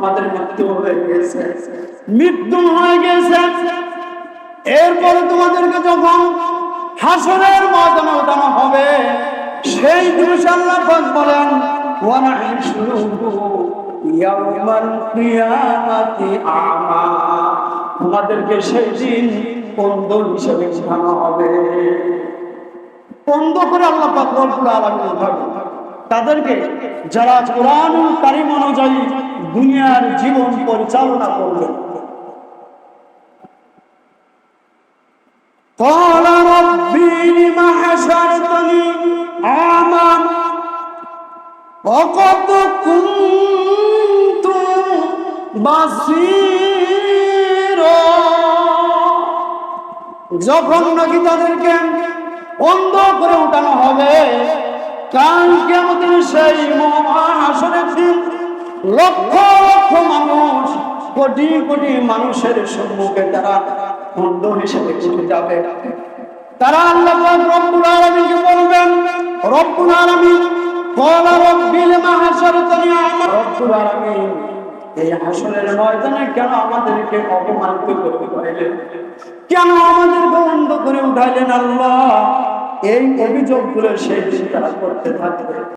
তোমাদের মৃত্যু হয়ে গেছে, মৃত্যু হয়ে গেছে। এরপরে তোমাদেরকে যখন হাসরের ময়দানে ওঠানো হবে, সেই দিবসে আল্লাহ পাক বলেন ওয়া নাহশুরুহু ইয়াওমাল কিয়ামাতি আমা, তোমাদেরকে সেই দিন অন্ধ হিসেবে উঠানো হবে। অন্ধ করে আল্লাহ পাক রব্বুল আলামিন উঠাবেন তাদেরকে যারা কোরআনুল কারীম অনুযায়ী দুনিয়ার জীবন পরিচালনা করবে। قال ربي لم حشرتني أعمى وقد كنت بصيرا, যখন নাকি তাদেরকে অন্ধ করে উঠানো হবে, কাল কিয়ামতের সেই মহাহাসরের দিন লক্ষ লক্ষ মানুষ, কোটি কোটি মানুষের সম্মুখে তারা অন্ধ হিসেবে উঠে যাবে। তারা আল্লাহ পাক রব্বুল আলামিনকে বলবেন, রব্বুল আলামিন ক্বালা রাব্বি লিমা হাশারতানি আ'মা, রব্বুল আলামিন এই হাসরের ময়দানে কেন আমাদেরকে অপমানিত করে উঠাইলেন, কেন আমাদেরকে অন্ধ করে উঠাইলেন আল্লাহ? এই অভিযোগগুলো সেই দিন তারা করতে থাকবে।